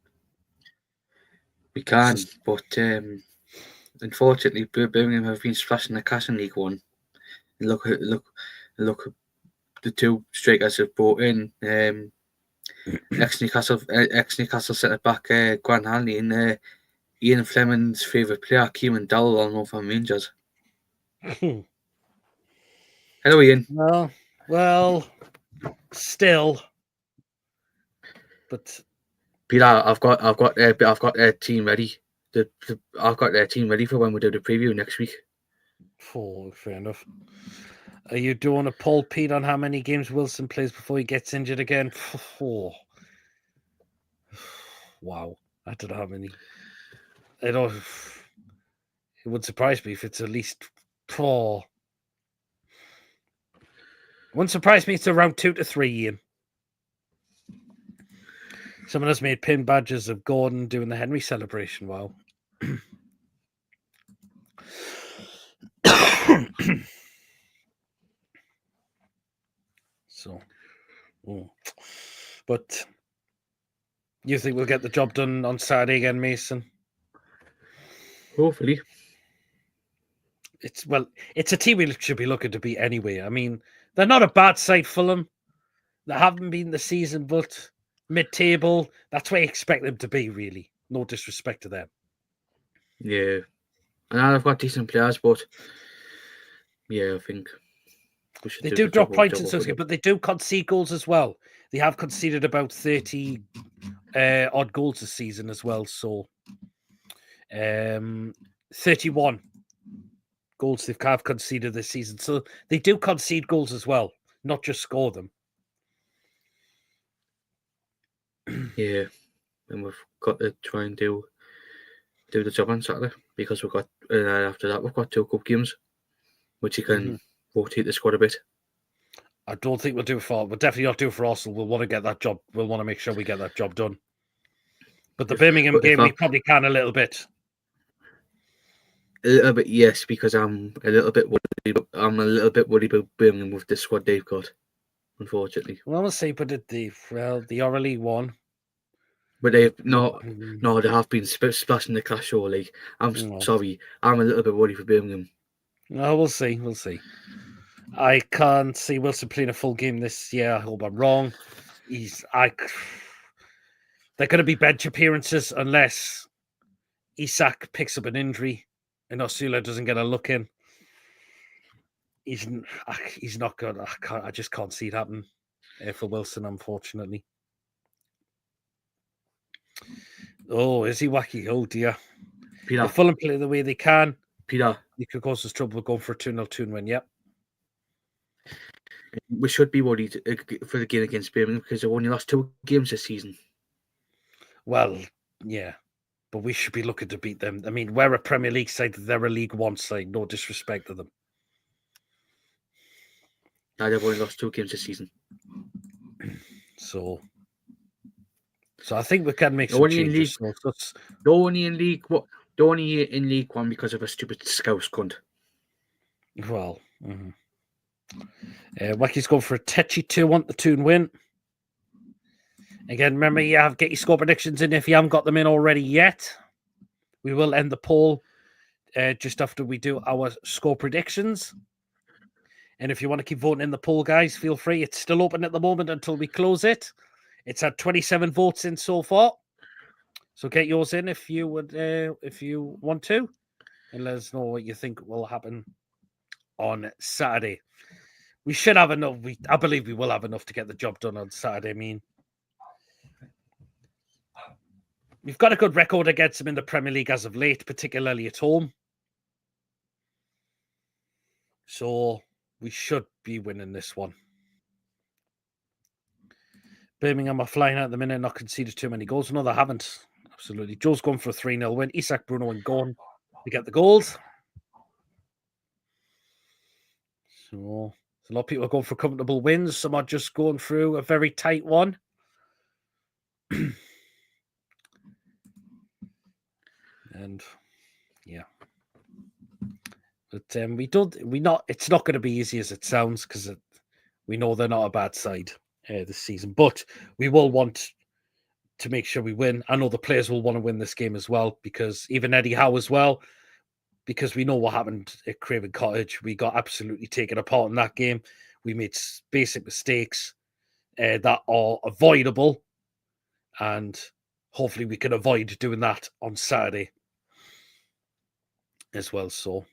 We can, but unfortunately, Birmingham have been splashing the cash in League One. Look, the two strikers have brought in ex-Newcastle centre back Grant Hanley and Ian Fleming's favourite player, Kieran Dowell, on loan from Rangers. Hello, Ian. Well, still, but Peter, I've got a team ready. I've got their team ready for when we do the preview next week. Fair enough. Are you doing a poll, Pete, on how many games Wilson plays before he gets injured again? Wow, I don't know how many. It would surprise me if it's at least 4. It wouldn't surprise me it's around 2 to 3, Ian. Someone has made pin badges of Gordon doing the Henry celebration. Wow. So, but you think we'll get the job done on Saturday again, Mason? Hopefully. It's a team we should be looking to beat anyway. I mean, they're not a bad side, Fulham. They haven't been the season, but mid-table, that's where you expect them to be, really. No disrespect to them. Yeah. And I've got decent players, but yeah, I think we should They do drop points in some games, but they do concede goals as well. They have conceded about 30 odd goals this season as well. So 31 goals they've conceded this season. So they do concede goals as well, not just score them. Yeah, and we've got to try and do the job on Saturday because we've got after that we've got 2 cup games, which you can rotate the squad a bit. I don't think we'll definitely not do it for Arsenal. We'll want to get that job. We'll want to make sure we get that job done. But the Birmingham game, we probably can a little bit. A little bit, yes, because I'm a little bit worried about Birmingham with the squad they've got, unfortunately. Well, let's see, but the Euro League won. But they have been splashing the cash show league. I'm sorry, I'm a little bit worried for Birmingham. No, we'll see. I can't see Wilson playing a full game this year. I hope I'm wrong. They're going to be bench appearances unless Isak picks up an injury and Osula doesn't get a look in. He's not good. I just can't see it happen for Wilson, unfortunately. Oh, is he wacky? Oh, dear. Peter, if Fulham play the way they can, Peter, you could cause us trouble going for a 2-0 2-win, yep. We should be worried for the game against Birmingham because they've only lost 2 games this season. Well, yeah, but we should be looking to beat them. I mean, we're a Premier League side, they're a League One side. No disrespect to them. Now they've only lost 2 games this season. So I think we can make some changes. They're only in League One because of a stupid Scouse cunt. Well, Wacky's going for a tetchy 2-1 to 2-win. Again, remember, get your score predictions in if you haven't got them in already yet. We will end the poll just after we do our score predictions. And if you want to keep voting in the poll, guys, feel free. It's still open at the moment until we close it. It's had 27 votes in so far. So get yours in if you want to. And let us know what you think will happen on Saturday. We should have enough. I believe we will have enough to get the job done on Saturday. I mean, we've got a good record against them in the Premier League as of late, particularly at home. So we should be winning this one. Birmingham are flying out at the minute, not conceded too many goals. No, they haven't. Absolutely. Joe's gone for a 3-0 win. Isak, Bruno, and Gordon to get the goals. So a lot of people are going for comfortable wins. Some are just going through a very tight one. And yeah. But it's not going to be easy as it sounds because we know they're not a bad side this season. But we will want to make sure we win. I know the players will want to win this game as well because even Eddie Howe as well, because we know what happened at Craven Cottage. We got absolutely taken apart in that game. We made basic mistakes that are avoidable, and hopefully we can avoid doing that on Saturday as well. So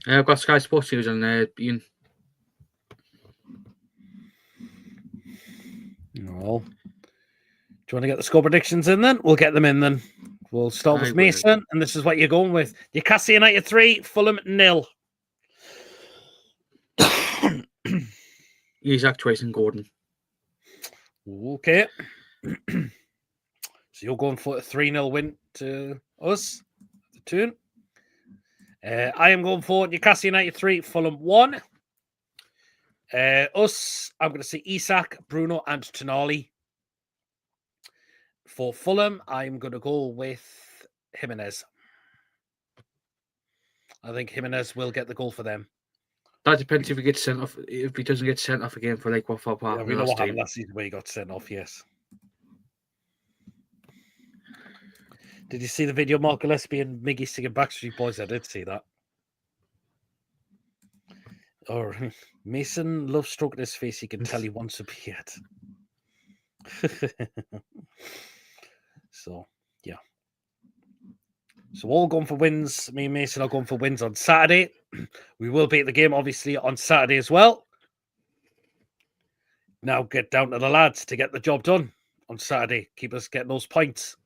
I've got Sky Sports News on there, Ian. Well, do you want to get the score predictions in then? We'll get them in then. We'll start with Mason, and this is what you're going with. Newcastle United 3, Fulham 0. Isaac, Trace and Gordon. Okay. So you're going for a 3-0 win to us, the tune. I am going for Newcastle United 3, Fulham 1. Us, I'm going to say Isak, Bruno, and Tonali. For Fulham, I'm going to go with Jimenez. I think Jimenez will get the goal for them. That depends if he gets sent off. If he doesn't get sent off again for like what part we know what happened last season where he got sent off. Yes. Did you see the video, Mark Gillespie and Miggy singing Backstreet Boys? I did see that. Or Mason loves stroking his face. He can tell he wants a beard. So, yeah. So all going for wins. Me and Mason are going for wins on Saturday. We will beat the game, obviously, on Saturday as well. Now get down to the lads to get the job done on Saturday. Keep us getting those points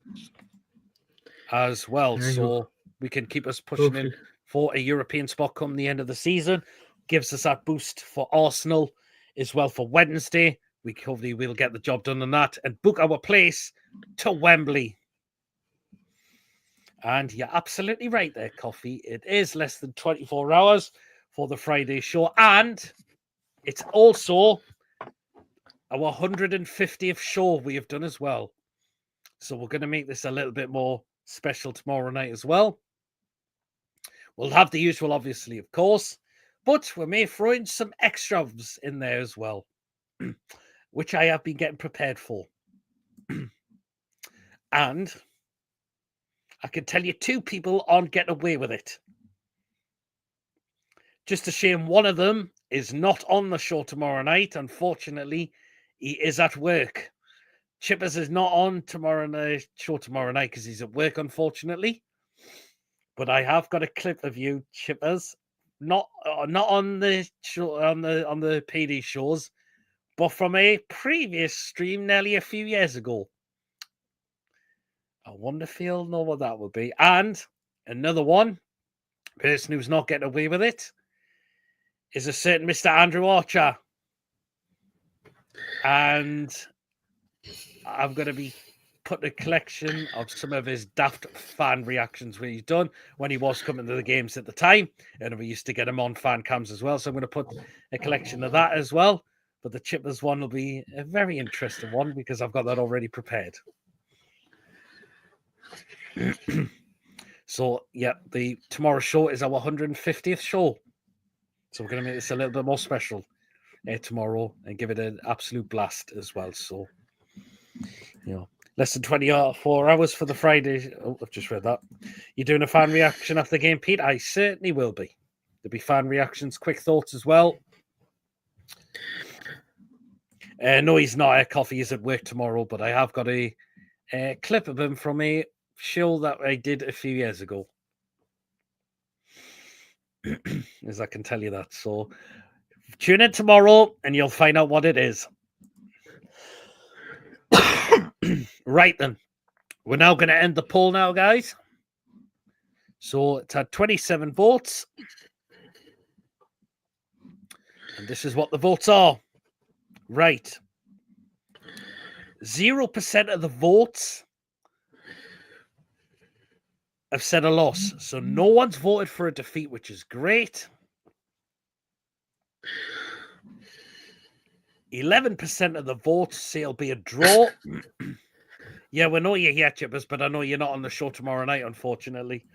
as well. So we can keep us pushing in for a European spot come the end of the season. Gives us that boost for Arsenal as well for Wednesday. We hopefully will get the job done on that and book our place to Wembley. And you're absolutely right there, Coffee. It is less than 24 hours for the Friday show. And it's also our 150th show we have done as well. So we're going to make this a little bit more special tomorrow night as well. We'll have the usual, obviously, of course. But we may throw in some extras in there as well, which I have been getting prepared for. And I can tell you 2 people aren't getting away with it. Just a shame one of them is not on the show tomorrow night. Unfortunately, he is at work. Chippers is not on show tomorrow night because he's at work, unfortunately. But I have got a clip of you, Chippers, not on the show, on the PD shows, but from a previous stream nearly a few years ago. I wonder if you'll know what that would be. And another one, person who's not getting away with it, is a certain Mr. Andrew Archer. And I'm going to be putting a collection of some of his daft fan reactions when he's done, when he was coming to the games at the time. And we used to get him on fan cams as well. So I'm going to put a collection of that as well. But the Chippers one will be a very interesting one because I've got that already prepared. So, yeah, the tomorrow show is our 150th show. So we're going to make this a little bit more special tomorrow and give it an absolute blast as well. So, you know, less than 24 hours for the Friday. Oh, I've just read that. You're doing a fan reaction after the game, Pete? I certainly will be. There'll be fan reactions, quick thoughts as well. No, he's not. Coffee is at work tomorrow, but I have got a clip of him from a show that I did a few years ago. As I can tell you that. So tune in tomorrow and you'll find out what it is. Right then. We're now going to end the poll now, guys. So it's had 27 votes. And this is what the votes are. Right. 0% of the votes have said a loss. So no one's voted for a defeat, which is great. 11% of the votes say it'll be a draw. Yeah, we know you're here, Chippers, but I know you're not on the show tomorrow night, unfortunately.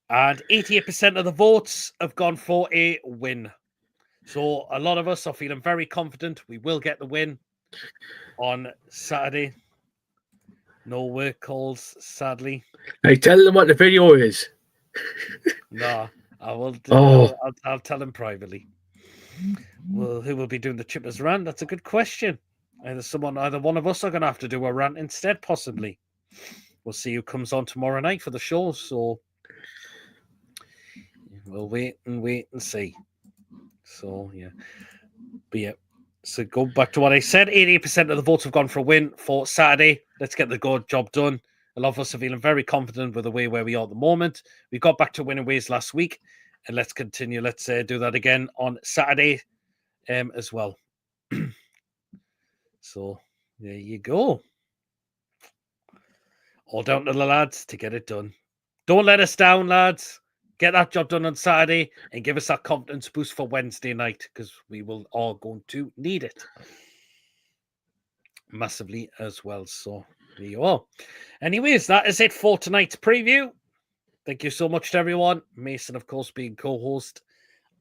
And 88% of the votes have gone for a win. So a lot of us are feeling very confident we will get the win on Saturday. No work calls, sadly. I tell them what the video is. No, I will. Oh. I'll tell him privately. Well, who will be doing the Chippers rant? That's a good question. Either one of us are going to have to do a rant instead, possibly. We'll see who comes on tomorrow night for the show. So we'll wait and see. So yeah, but yeah. So go back to what I said. 80% of the votes have gone for a win for Saturday. Let's get the good job done. A lot of us are feeling very confident with the way where we are at the moment. We got back to winning ways last week, and let's continue. Let's do that again on Saturday as well. So there you go. All down to the lads to get it done. Don't let us down, lads. Get that job done on Saturday and give us that confidence boost for Wednesday night, because we will all going to need it massively as well. So there you are. Anyways, that is it for tonight's preview. Thank you so much to everyone. Mason, of course, being co-host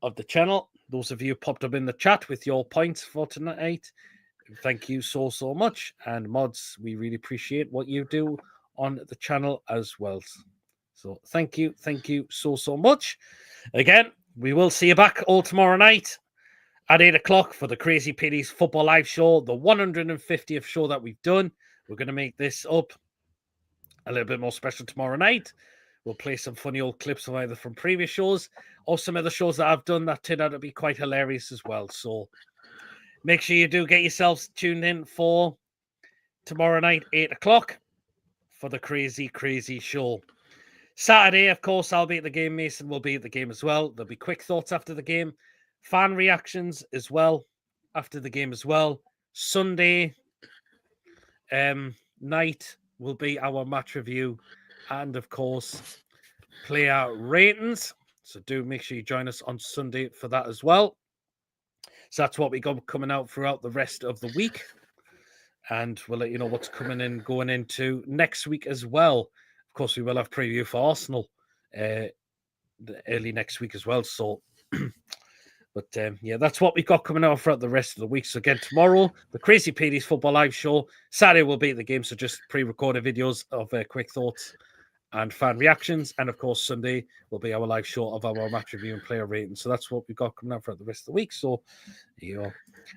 of the channel. Those of you who popped up in the chat with your points for tonight, thank you so much. And mods, we really appreciate what you do on the channel as well. So thank you so much. Again, we will see you back all tomorrow night at 8 o'clock for the Crazy Pitties Football Live Show, the 150th show that we've done. We're going to make this up a little bit more special tomorrow night. We'll play some funny old clips of either from previous shows or some other shows that I've done that turned out to be quite hilarious as well. So make sure you do get yourselves tuned in for tomorrow night, 8 o'clock for the Crazy Show. Saturday, of course, I'll be at the game. Mason will be at the game as well. There'll be quick thoughts after the game. Fan reactions as well after the game as well. Sunday night will be our match review and, of course, player ratings. So do make sure you join us on Sunday for that as well. So that's what we got coming out throughout the rest of the week. And we'll let you know what's coming in going into next week as well. Of course, we will have preview for Arsenal early next week as well. So, but yeah, that's what we've got coming out throughout the rest of the week. So again, tomorrow, the Crazy Pitties Football Live Show. Saturday will be at the game, so just pre-recorded videos of quick thoughts and fan reactions. And of course, Sunday will be our live show of our match review and player rating. So that's what we've got coming out throughout the rest of the week. So, you know,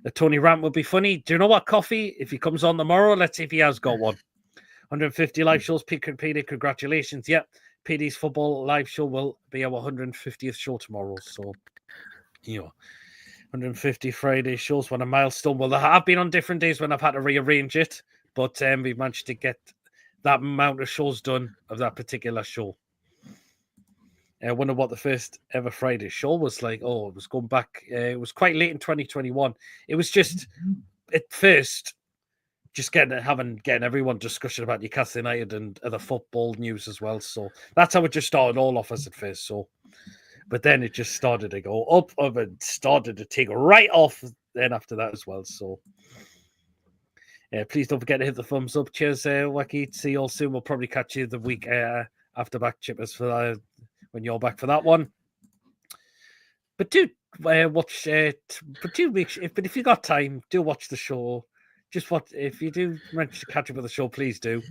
the Tony rant will be funny. Do you know what, Coffee? If he comes on tomorrow, let's see if he has got one. 150 live shows. PD, congratulations. Yep. PD's Football Live Show will be our 150th show tomorrow. So, you know, 150 Friday shows, what a milestone. Well, there have been on different days when I've had to rearrange it, but we've managed to get that amount of shows done of that particular show. I wonder what the first ever Friday show was like. Oh, it was going back. It was quite late in 2021. It was just at first just getting everyone discussion about Newcastle United and other football news as well. So that's how it just started all off as at first. So, but then it just started to go up and started to take right off then after that as well. So please don't forget to hit the thumbs up. Cheers, Wacky. See you all soon. We'll probably catch you the week after back, Chippers, for when you're back for that one. But do watch. But do make sure, but if you got time, do watch the show. Just what if you do manage to catch up with the show, please do,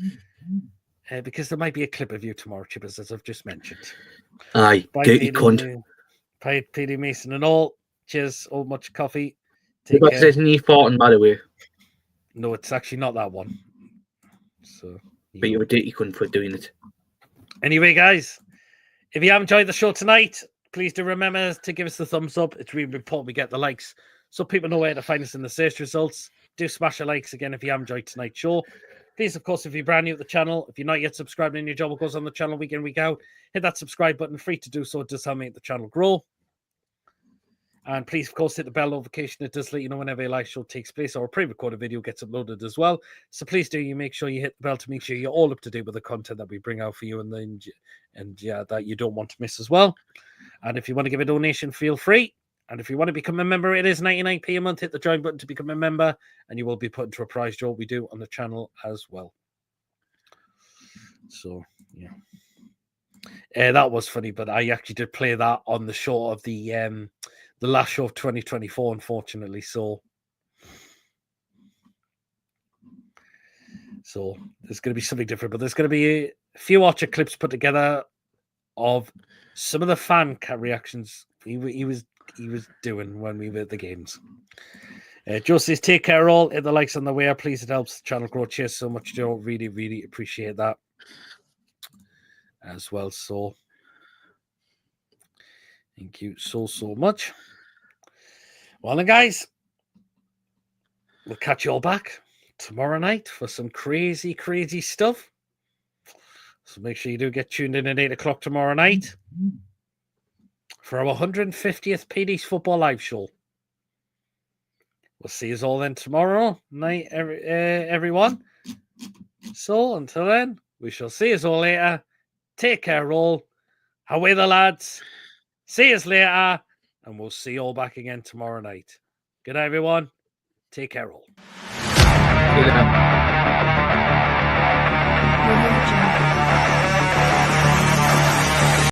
because there might be a clip of you tomorrow, Chippers, as I've just mentioned. Aye, dirty cunt. Bye, PD Mason and all. Cheers. Oh, much coffee. Take care. There's knee farting, by the way. No, it's actually not that one. So, but you're a dirty cunt for doing it. Anyway, guys, if you have enjoyed the show tonight, please do remember to give us the thumbs up. It's really important we get the likes so people know where to find us in the search results. Do smash the likes again if you have enjoyed tonight's show. Please, of course, if you're brand new to the channel, if you're not yet subscribed and your job goes on the channel week in, week out, hit that subscribe button. Free to do so. It does help make the channel grow. And please, of course, hit the bell notification. It does let you know whenever a live show takes place or a pre-recorded video gets uploaded as well. So please do make sure you hit the bell to make sure you're all up to date with the content that we bring out for you and that you don't want to miss as well. And if you want to give a donation, feel free. And if you want to become a member, it is 99p a month. Hit the join button to become a member, and you will be put into a prize draw we do on the channel as well. So, yeah. That was funny, but I actually did play that on the show of the last show of 2024, unfortunately. So, So there's going to be something different, but there's going to be a few Archer clips put together of some of the fan reactions he was doing when we were at the games. Joe says, take care all. Hit the likes on the way. Please, it helps the channel grow. Cheers so much, Joe. Really, really appreciate that as well. So thank you so much. Well then, guys, we'll catch you all back tomorrow night for some crazy stuff. So make sure you do get tuned in at 8 o'clock tomorrow night for our 150th PD's Football Live show. We'll see you all then tomorrow night, everyone. So until then, we shall see you all later. Take care, all. Away the lads. See you later, and we'll see you all back again tomorrow night. Good night, everyone. Take care, all. See you later.